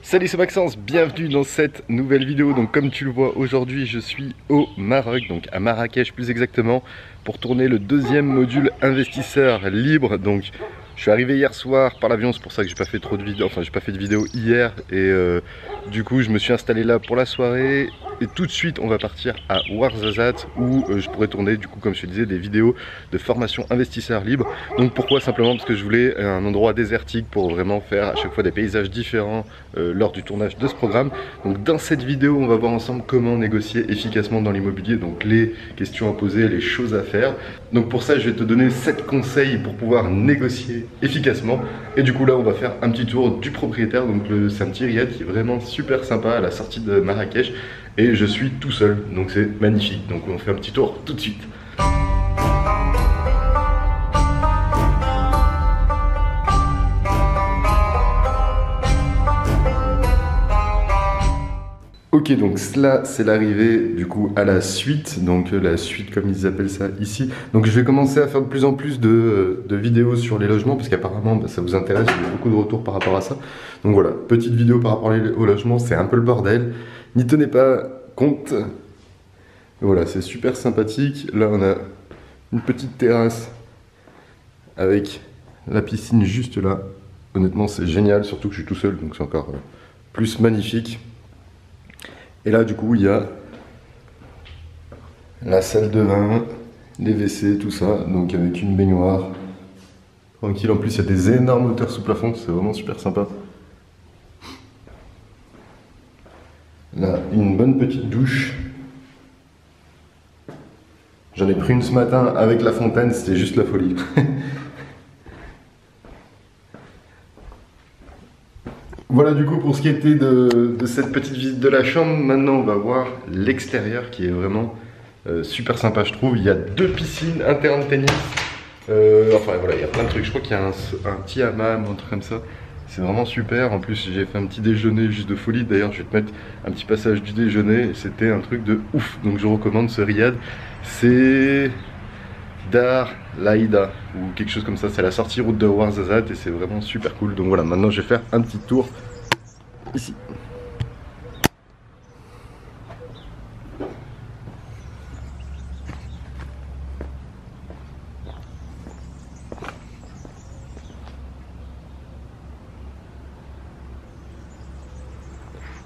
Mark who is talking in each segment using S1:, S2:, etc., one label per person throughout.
S1: Salut, c'est Maxence, bienvenue dans cette nouvelle vidéo. Donc comme tu le vois aujourd'hui, je suis au Maroc, donc à Marrakech plus exactement, pour tourner le deuxième module investisseur libre. Donc je suis arrivé hier soir par l'avion, c'est pour ça que j'ai pas fait trop de vidéos, enfin j'ai pas fait de vidéo hier et du coup je me suis installé là pour la soirée. Et tout de suite on va partir à Ouarzazate où je pourrais tourner du coup comme je te disais des vidéos de formation investisseur libre. Donc pourquoi? Simplement parce que je voulais un endroit désertique pour vraiment faire à chaque fois des paysages différents lors du tournage de ce programme. Donc dans cette vidéo on va voir ensemble comment négocier efficacement dans l'immobilier, donc les questions à poser, les choses à faire. Donc pour ça je vais te donner 7 conseils pour pouvoir négocier efficacement. Et du coup là on va faire un petit tour du propriétaire. Donc c'est un petit riad qui est vraiment super sympa à la sortie de Marrakech. Et je suis tout seul, donc c'est magnifique. Donc on fait un petit tour tout de suite. Ok, donc cela c'est l'arrivée du coup à la suite, donc la suite comme ils appellent ça ici. Donc je vais commencer à faire de plus en plus de vidéos sur les logements parce qu'apparemment ça vous intéresse, j'ai eu beaucoup de retours par rapport à ça. Donc voilà, petite vidéo par rapport au logement, c'est un peu le bordel. N'y tenez pas compte. Voilà, c'est super sympathique. Là on a une petite terrasse avec la piscine juste là. Honnêtement c'est génial, surtout que je suis tout seul, donc c'est encore plus magnifique. Et là du coup il y a la salle de bain, les WC, tout ça, donc avec une baignoire. Tranquille, en plus il y a des énormes hauteurs sous plafond, c'est vraiment super sympa. Là, une bonne petite douche. J'en ai pris une ce matin avec la fontaine, c'était juste la folie. Voilà du coup pour ce qui était de cette petite visite de la chambre. Maintenant on va voir l'extérieur qui est vraiment super sympa je trouve. Il y a 2 piscines, un terrain de tennis. Enfin voilà, il y a plein de trucs. Je crois qu'il y a un petit hammam, un truc comme ça. C'est vraiment super. En plus j'ai fait un petit déjeuner juste de folie. D'ailleurs je vais te mettre un petit passage du déjeuner. C'était un truc de ouf. Donc je recommande ce riad. C'est Dar Laïda ou quelque chose comme ça. C'est la sortie route de Ouarzazate et c'est vraiment super cool. Donc voilà, maintenant je vais faire un petit tour ici.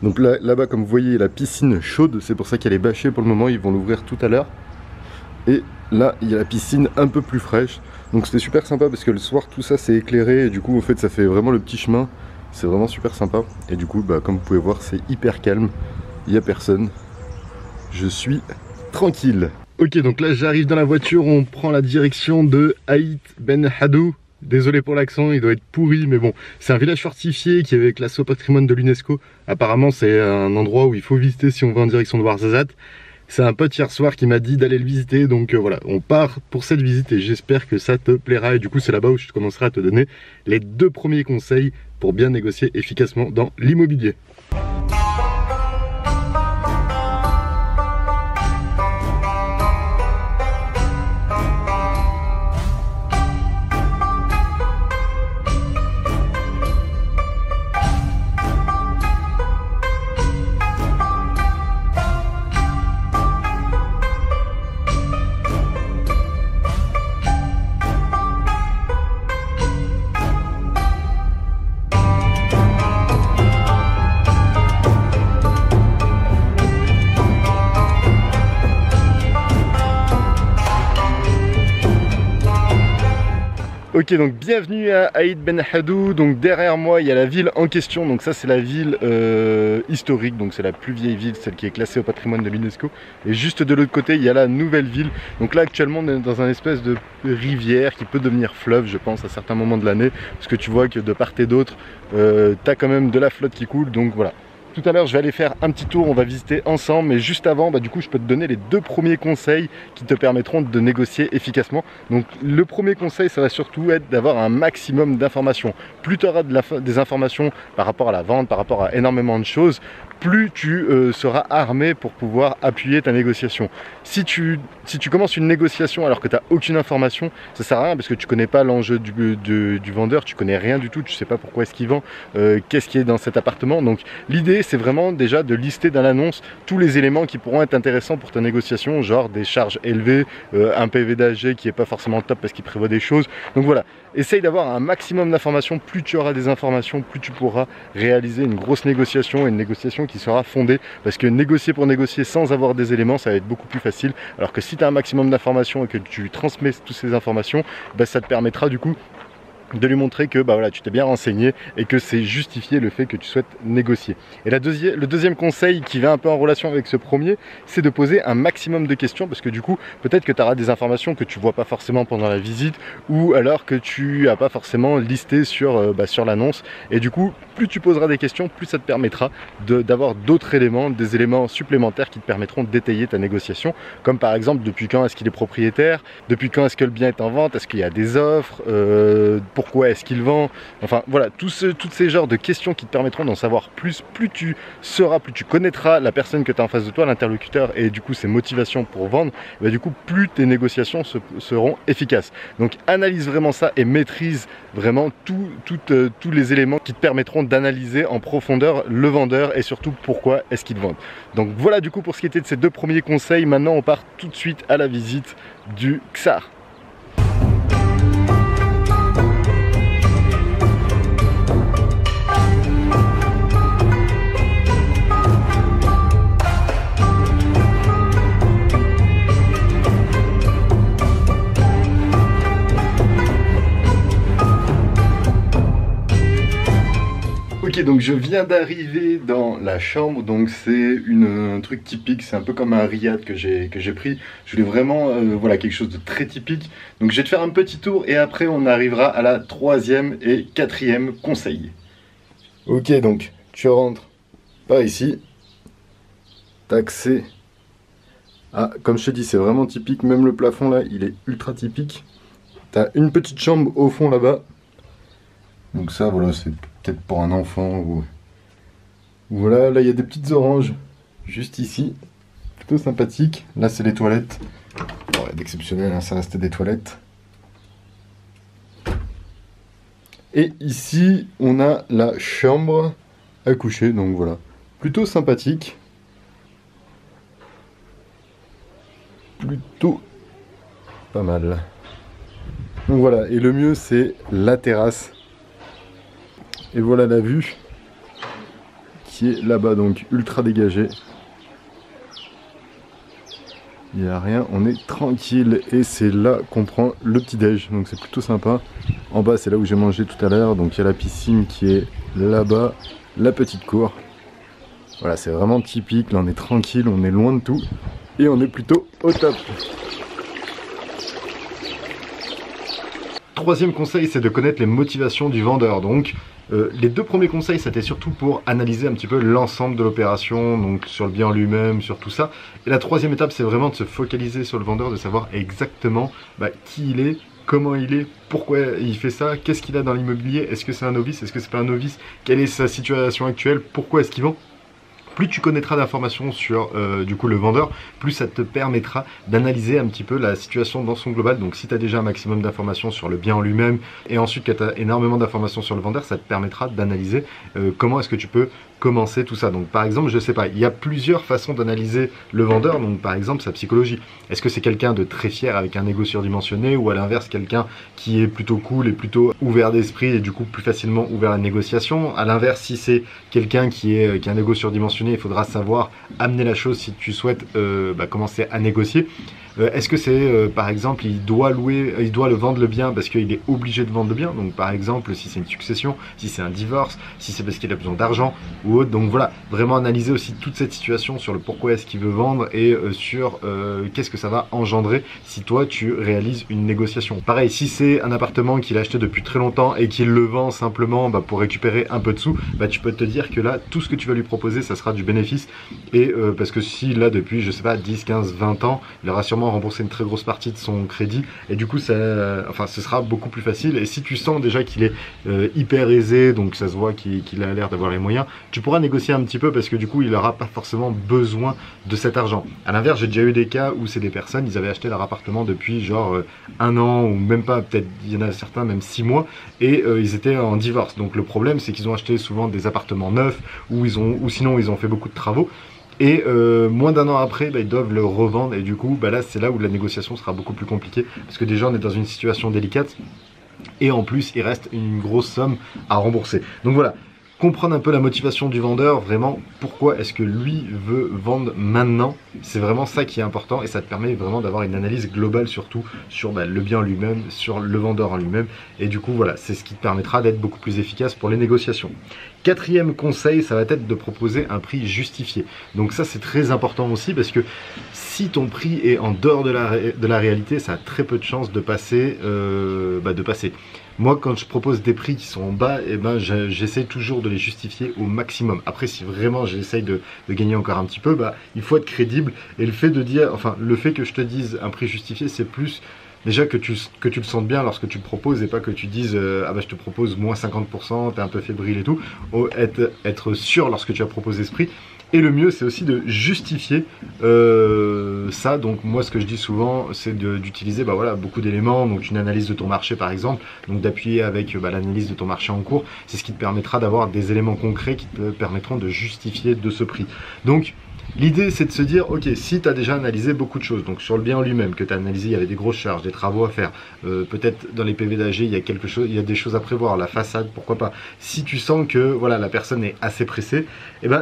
S1: Donc là-bas, comme vous voyez, la piscine chaude, c'est pour ça qu'elle est bâchée pour le moment, ils vont l'ouvrir tout à l'heure. Et là, il y a la piscine un peu plus fraîche. Donc c'était super sympa parce que le soir, tout ça c'est éclairé. Et du coup, en fait, ça fait vraiment le petit chemin. C'est vraiment super sympa. Et du coup, bah, comme vous pouvez voir, c'est hyper calme. Il n'y a personne. Je suis tranquille. Ok, donc là, j'arrive dans la voiture. On prend la direction de Aït Ben Haddou. Désolé pour l'accent, il doit être pourri, mais bon, c'est un village fortifié qui est classé au patrimoine de l'UNESCO. Apparemment, c'est un endroit où il faut visiter si on va en direction de Ouarzazate. C'est un pote hier soir qui m'a dit d'aller le visiter, donc voilà, on part pour cette visite et j'espère que ça te plaira. Et du coup, c'est là-bas où je commencerai à te donner les 2 premiers conseils pour bien négocier efficacement dans l'immobilier. Ok, donc bienvenue à Aït Ben Haddou. Donc derrière moi il y a la ville en question. Donc ça c'est la ville historique, donc c'est la plus vieille ville, celle qui est classée au patrimoine de l'UNESCO. Et juste de l'autre côté il y a la nouvelle ville. Donc là actuellement on est dans un espèce de rivière qui peut devenir fleuve, je pense, à certains moments de l'année. Parce que tu vois que de part et d'autre t'as quand même de la flotte qui coule. Donc voilà. Tout à l'heure je vais aller faire un petit tour, on va visiter ensemble, mais juste avant du coup je peux te donner les 2 premiers conseils qui te permettront de négocier efficacement. Donc le premier conseil ça va surtout être d'avoir un maximum d'informations. Plus tu auras des informations par rapport à la vente, par rapport à énormément de choses, plus tu seras armé pour pouvoir appuyer ta négociation. Si tu commences une négociation alors que tu n'as aucune information, ça sert à rien parce que tu connais pas l'enjeu du vendeur, tu connais rien du tout, tu sais pas pourquoi est-ce qu'il vend, qu'est-ce qui est dans cet appartement. Donc l'idée c'est vraiment déjà de lister dans l'annonce tous les éléments qui pourront être intéressants pour ta négociation, genre des charges élevées, un PV d'AG qui est pas forcément top parce qu'il prévoit des choses. Donc voilà, essaye d'avoir un maximum d'informations. Plus tu auras des informations, plus tu pourras réaliser une grosse négociation, et une négociation qui sera fondée, parce que négocier pour négocier sans avoir des éléments, ça va être beaucoup plus facile, alors que si tu as un maximum d'informations et que tu transmets toutes ces informations, bah, ça te permettra du coup de lui montrer que bah voilà, tu t'es bien renseigné et que c'est justifié le fait que tu souhaites négocier. Et le deuxième conseil qui va un peu en relation avec ce premier, c'est de poser un maximum de questions, parce que du coup peut-être que tu auras des informations que tu vois pas forcément pendant la visite, ou alors que tu n'as pas forcément listé sur l'annonce, et du coup plus tu poseras des questions, plus ça te permettra d'avoir d'autres éléments, des éléments supplémentaires qui te permettront d'étayer ta négociation, comme par exemple depuis quand est-ce qu'il est propriétaire, depuis quand est-ce que le bien est en vente, est-ce qu'il y a des offres, pourquoi est-ce qu'il vend, enfin voilà, tous ces genres de questions qui te permettront d'en savoir plus. Plus tu connaîtras la personne que tu as en face de toi, l'interlocuteur, et du coup ses motivations pour vendre, et bah, du coup plus tes négociations seront efficaces. Donc analyse vraiment ça et maîtrise vraiment tous les éléments qui te permettront d'analyser en profondeur le vendeur et surtout pourquoi est-ce qu'il vend. Donc voilà du coup pour ce qui était de ces deux premiers conseils. Maintenant on part tout de suite à la visite du Xar. Ok, donc je viens d'arriver dans la chambre, donc c'est un truc typique, c'est un peu comme un riad que j'ai pris. Je voulais vraiment voilà, quelque chose de très typique. Donc je vais te faire un petit tour et après on arrivera à la troisième et quatrième conseil. Ok, donc tu rentres par ici, t'as accès à, comme je te dis, c'est vraiment typique, même le plafond là, il est ultra typique. T'as une petite chambre au fond là-bas. Donc ça, voilà, c'est peut-être pour un enfant ou... Voilà, là il y a des petites oranges juste ici, plutôt sympathique. Là c'est les toilettes, bon, d'exceptionnel, hein, ça restait des toilettes. Et ici on a la chambre à coucher, donc voilà, plutôt sympathique. Plutôt pas mal. Donc voilà, et le mieux c'est la terrasse. Et voilà la vue qui est là-bas, donc ultra dégagée. Il n'y a rien, on est tranquille et c'est là qu'on prend le petit-déj, donc c'est plutôt sympa. En bas c'est là où j'ai mangé tout à l'heure, donc il y a la piscine qui est là-bas, la petite cour. Voilà, c'est vraiment typique, là on est tranquille, on est loin de tout et on est plutôt au top. Troisième conseil, c'est de connaître les motivations du vendeur. Donc les deux premiers conseils, c'était surtout pour analyser un petit peu l'ensemble de l'opération, donc sur le bien lui-même, sur tout ça. Et la troisième étape, c'est vraiment de se focaliser sur le vendeur, de savoir exactement qui il est, comment il est, pourquoi il fait ça, qu'est-ce qu'il a dans l'immobilier, est-ce que c'est un novice, est-ce que c'est pas un novice, quelle est sa situation actuelle, pourquoi est-ce qu'il vend. Plus tu connaîtras d'informations sur du coup le vendeur, plus ça te permettra d'analyser un petit peu la situation dans son global. Donc si tu as déjà un maximum d'informations sur le bien en lui-même et ensuite que tu as énormément d'informations sur le vendeur, ça te permettra d'analyser comment est-ce que tu peux commencer tout ça. Donc par exemple, je sais pas, il y a plusieurs façons d'analyser le vendeur. Donc par exemple sa psychologie. Est-ce que c'est quelqu'un de très fier avec un ego surdimensionné, ou à l'inverse quelqu'un qui est plutôt cool et plutôt ouvert d'esprit et du coup plus facilement ouvert à la négociation. À l'inverse, si c'est quelqu'un qui a un ego surdimensionné, il faudra savoir amener la chose si tu souhaites commencer à négocier. Est-ce que c'est par exemple il doit le vendre le bien parce qu'il est obligé de vendre le bien, donc par exemple si c'est une succession, si c'est un divorce, si c'est parce qu'il a besoin d'argent ou autre. Donc voilà, vraiment analyser aussi toute cette situation sur le pourquoi est-ce qu'il veut vendre et sur qu'est-ce que ça va engendrer si toi tu réalises une négociation. Pareil, si c'est un appartement qu'il a acheté depuis très longtemps et qu'il le vend simplement pour récupérer un peu de sous, tu peux te dire que là tout ce que tu vas lui proposer ça sera du bénéfice, et parce que si là depuis je sais pas 10, 15, 20 ans il aura sûrement vraiment rembourser une très grosse partie de son crédit, et du coup ce sera beaucoup plus facile. Et si tu sens déjà qu'il est hyper aisé, donc ça se voit qu'il a l'air d'avoir les moyens, tu pourras négocier un petit peu, parce que du coup il n'aura pas forcément besoin de cet argent. À l'inverse, j'ai déjà eu des cas où c'est des personnes, ils avaient acheté leur appartement depuis genre 1 an, ou même pas, peut-être il y en a certains même 6 mois, et ils étaient en divorce. Donc le problème, c'est qu'ils ont acheté souvent des appartements neufs, ou sinon ils ont fait beaucoup de travaux, et moins d'1 an après, ils doivent le revendre, et du coup là c'est là où la négociation sera beaucoup plus compliquée, parce que déjà on est dans une situation délicate, et en plus il reste une grosse somme à rembourser. Donc voilà, comprendre un peu la motivation du vendeur, vraiment pourquoi est-ce que lui veut vendre maintenant, c'est vraiment ça qui est important, et ça te permet vraiment d'avoir une analyse globale surtout sur le bien en lui-même, sur le vendeur en lui-même, et du coup voilà, c'est ce qui te permettra d'être beaucoup plus efficace pour les négociations. 4e conseil, ça va être de proposer un prix justifié. Donc ça c'est très important aussi, parce que si ton prix est en dehors de la réalité, ça a très peu de chances de passer. Moi, quand je propose des prix qui sont en bas, j'essaie toujours de les justifier au maximum. Après, si vraiment j'essaye de gagner encore un petit peu, il faut être crédible. Et le fait de dire, le fait que je te dise un prix justifié, c'est plus déjà que tu le sentes bien lorsque tu le proposes, et pas que tu dises je te propose moins 50%, t'es un peu fébrile et tout. Être sûr lorsque tu as proposé ce prix. Et le mieux, c'est aussi de justifier ça. Donc moi, ce que je dis souvent, c'est d'utiliser beaucoup d'éléments. Donc une analyse de ton marché par exemple, donc d'appuyer avec l'analyse de ton marché en cours. C'est ce qui te permettra d'avoir des éléments concrets qui te permettront de justifier de ce prix. Donc l'idée, c'est de se dire, ok, si tu as déjà analysé beaucoup de choses, donc sur le bien en lui-même, que tu as analysé, il y avait des grosses charges, des travaux à faire, peut-être dans les PV d'AG, il y a des choses à prévoir, la façade, pourquoi pas. Si tu sens que la personne est assez pressée,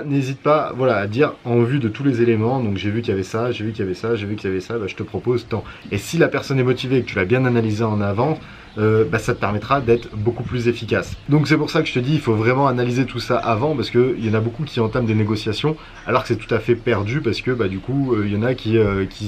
S1: n'hésite pas à dire, en vue de tous les éléments, donc j'ai vu qu'il y avait ça, j'ai vu qu'il y avait ça, j'ai vu qu'il y avait ça, je te propose tant. Et si la personne est motivée et que tu l'as bien analysé en avant, ça te permettra d'être beaucoup plus efficace. Donc c'est pour ça que je te dis, il faut vraiment analyser tout ça avant, parce qu'il y en a beaucoup qui entament des négociations alors que c'est tout à fait perdu, parce que du coup il y en a qui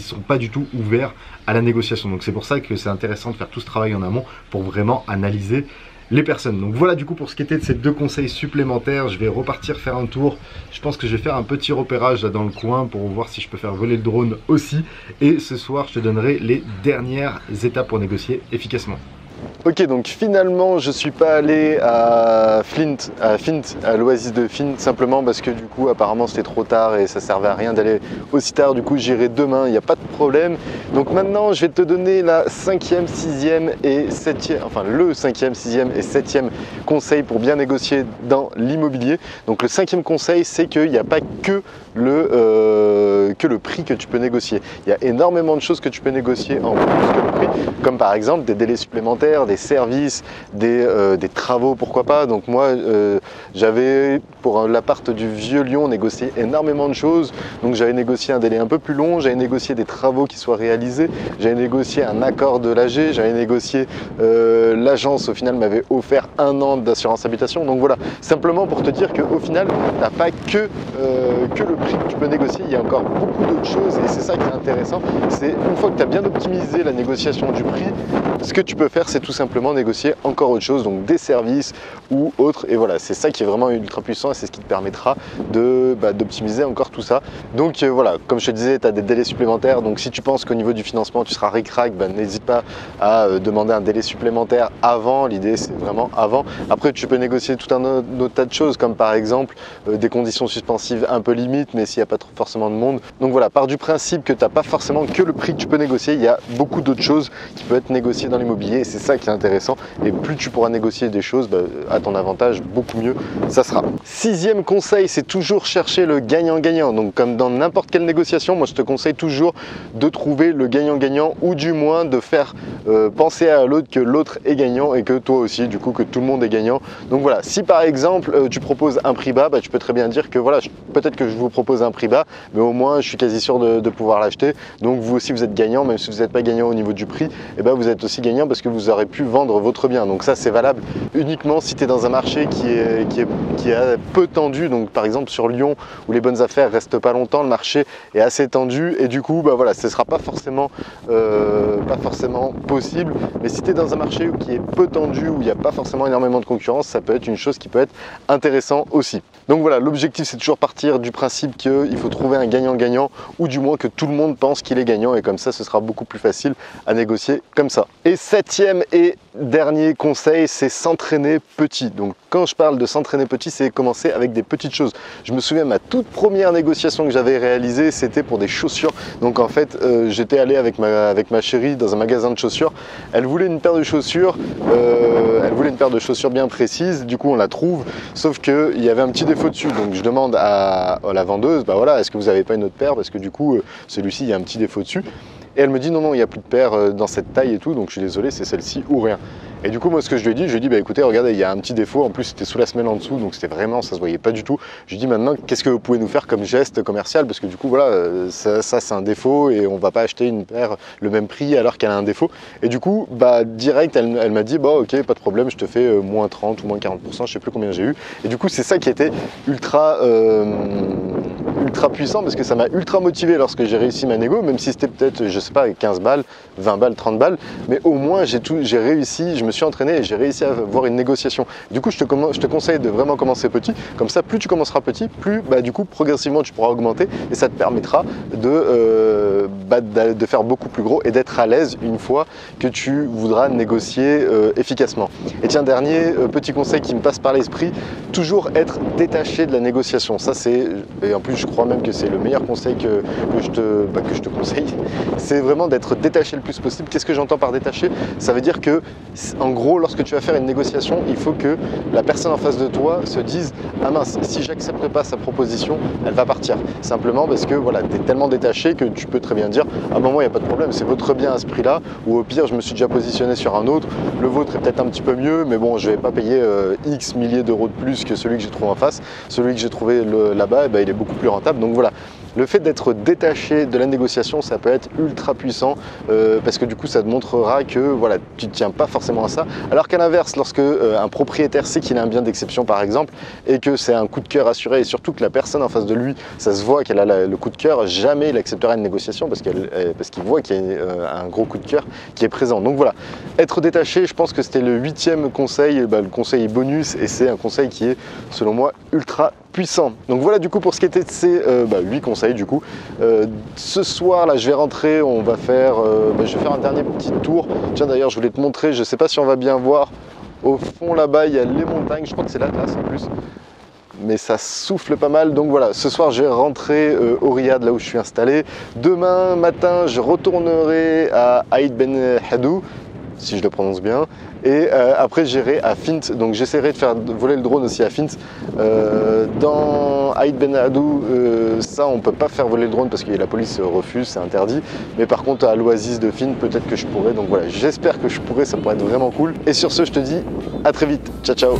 S1: sont pas du tout ouverts à la négociation. Donc c'est pour ça que c'est intéressant de faire tout ce travail en amont pour vraiment analyser les personnes. Donc voilà du coup pour ce qui était de ces 2 conseils supplémentaires. Je vais repartir faire un tour. Je pense que je vais faire un petit repérage là dans le coin pour voir si je peux faire voler le drone aussi. Et ce soir je te donnerai les dernières étapes pour négocier efficacement. Ok, donc finalement je suis pas allé à à l'Oasis de Flint, simplement parce que du coup apparemment c'était trop tard et ça servait à rien d'aller aussi tard. Du coup j'irai demain, il n'y a pas de problème. Donc maintenant je vais te donner la 5e, 6e et 7e, le 5e, 6e et 7e conseil pour bien négocier dans l'immobilier. Donc le 5e conseil, c'est qu'il n'y a pas que le prix que tu peux négocier. Il y a énormément de choses que tu peux négocier en plus que le prix, comme par exemple des délais supplémentaires, des services, des travaux, pourquoi pas. Donc moi j'avais pour l'appart du Vieux-Lyon négocié énormément de choses. Donc j'avais négocié un délai un peu plus long, j'avais négocié des travaux qui soient réalisés, j'avais négocié un accord de l'AG, j'avais négocié l'agence au final m'avait offert 1 an d'assurance habitation. Donc voilà, simplement pour te dire qu'au final tu n'as pas que le prix que tu peux négocier, il y a encore beaucoup d'autres choses, et c'est ça qui est intéressant. C'est une fois que tu as bien optimisé la négociation du prix, ce que tu peux faire, c'est tout simplement négocier encore autre chose, donc des services ou autres. Et voilà, c'est ça qui est vraiment ultra puissant, et c'est ce qui te permettra d'optimiser encore tout ça. Donc voilà, comme je te disais, tu as des délais supplémentaires. Donc si tu penses qu'au niveau du financement tu seras ric-rac, n'hésite pas à demander un délai supplémentaire avant. L'idée c'est vraiment avant. Après tu peux négocier tout un autre tas de choses, comme par exemple des conditions suspensives un peu limites, mais s'il n'y a pas forcément de monde. Donc voilà, part du principe que tu n'as pas forcément que le prix que tu peux négocier, il y a beaucoup d'autres choses qui peuvent être négociées dans l'immobilier, et c'est ça qui est intéressant. Et plus tu pourras négocier des choses à ton avantage, beaucoup mieux ça sera. 6e conseil, c'est toujours chercher le gagnant-gagnant. Donc comme dans n'importe quelle négociation, moi je te conseille toujours de trouver le gagnant-gagnant, ou du moins de faire penser à l'autre que l'autre est gagnant, et que toi aussi du coup que tout le monde est gagnant. Donc voilà, si par exemple tu proposes un prix bas, tu peux très bien dire que voilà, peut-être que je vous propose un prix bas, mais au moins je suis quasi sûr de pouvoir l'acheter. Donc vous aussi vous êtes gagnant, même si vous n'êtes pas gagnant au niveau du prix. prix, et ben vous êtes aussi gagnant parce que vous aurez pu vendre votre bien. Donc ça c'est valable uniquement si tu es dans un marché qui est peu tendu. Donc par exemple sur Lyon où les bonnes affaires restent pas longtemps, le marché est assez tendu et du coup bah voilà, ce sera pas forcément possible. Mais si tu es dans un marché qui est peu tendu, où il n'y a pas forcément énormément de concurrence, ça peut être une chose qui peut être intéressant aussi. Donc voilà, l'objectif c'est toujours partir du principe qu'il faut trouver un gagnant-gagnant, ou du moins que tout le monde pense qu'il est gagnant, et comme ça ce sera beaucoup plus facile à négocier comme ça. Et septième et dernier conseil, c'est s'entraîner petit. Donc quand je parle de s'entraîner petit, c'est commencer avec des petites choses. Je me souviens, ma toute première négociation que j'avais réalisée, c'était pour des chaussures. Donc en fait, j'étais allé avec ma chérie dans un magasin de chaussures. Elle voulait une paire de chaussures, bien précise. Du coup, on la trouve, sauf qu'il y avait un petit défaut dessus. Donc je demande à la vendeuse, bah voilà, est-ce que vous n'avez pas une autre paire? Parce que du coup, celui-ci, il y a un petit défaut dessus. Et elle me dit non, il n'y a plus de paire dans cette taille et tout, donc je suis désolé, c'est celle-ci ou rien. Et du coup, moi, ce que je lui ai dit, bah écoutez, regardez, il y a un petit défaut, en plus c'était sous la semelle en dessous, donc c'était vraiment, ça se voyait pas du tout. Je lui ai dit maintenant, qu'est-ce que vous pouvez nous faire comme geste commercial? Parce que du coup, voilà, ça c'est un défaut et on va pas acheter une paire le même prix alors qu'elle a un défaut. Et du coup, bah direct, elle m'a dit, bah ok, pas de problème, je te fais moins 30 ou moins 40%, je sais plus combien j'ai eu. Et du coup, c'est ça qui était ultra puissant, parce que ça m'a ultra motivé lorsque j'ai réussi ma négo, même si c'était peut-être, je sais pas, 15 balles, 20 balles, 30 balles, mais au moins j'ai réussi, je me suis entraîné et j'ai réussi à avoir une négociation. Du coup, je te conseille de vraiment commencer petit, comme ça, plus tu commenceras petit, plus bah, du coup, progressivement, tu pourras augmenter et ça te permettra de faire beaucoup plus gros et d'être à l'aise une fois que tu voudras négocier efficacement. Et tiens, dernier petit conseil qui me passe par l'esprit, toujours être détaché de la négociation. Ça, c'est, et en plus, je crois même que c'est le meilleur conseil que je te conseille, c'est vraiment d'être détaché le plus possible. Qu'est-ce que j'entends par détaché? Ça veut dire que, en gros, lorsque tu vas faire une négociation, il faut que la personne en face de toi se dise « Ah mince, si j'accepte pas sa proposition, elle va partir. » Simplement parce que voilà, tu es tellement détaché que tu peux très bien dire « Ah ben moi, il n'y a pas de problème, c'est votre bien à ce prix-là, ou au pire, je me suis déjà positionné sur un autre, le vôtre est peut-être un petit peu mieux, mais bon, je vais pas payer X milliers d'euros de plus que celui que j'ai trouvé en face. Celui que j'ai trouvé là-bas, il est beaucoup plus rentable. » Donc voilà, le fait d'être détaché de la négociation, ça peut être ultra puissant parce que du coup, ça te montrera que voilà, tu ne tiens pas forcément à ça. Alors qu'à l'inverse, lorsque un propriétaire sait qu'il a un bien d'exception par exemple et que c'est un coup de cœur assuré et surtout que la personne en face de lui, ça se voit qu'elle a le coup de cœur, jamais il acceptera une négociation parce qu'il voit qu'il y a un gros coup de cœur qui est présent. Donc voilà, être détaché, je pense que c'était le 8e conseil, le conseil bonus, et c'est un conseil qui est selon moi ultra puissant. Donc voilà du coup pour ce qui était de ces 8 conseils du coup. Ce soir là je vais rentrer, je vais faire un dernier petit tour. Tiens d'ailleurs je voulais te montrer, je sais pas si on va bien voir, au fond là-bas il y a les montagnes, je crois que c'est l'Atlas en plus. Mais ça souffle pas mal, donc voilà, ce soir je vais rentrer au Riyad, là où je suis installé. Demain matin je retournerai à Aïd Ben Haddou, si je le prononce bien, et après j'irai à Fint, donc j'essaierai de faire voler le drone aussi à Fint. Dans Aïd Ben Haddou, ça on peut pas faire voler le drone parce que la police refuse, c'est interdit, mais par contre à l'oasis de Fint peut-être que je pourrais, donc voilà, j'espère que je pourrai, ça pourrait être vraiment cool. Et sur ce je te dis à très vite, ciao ciao.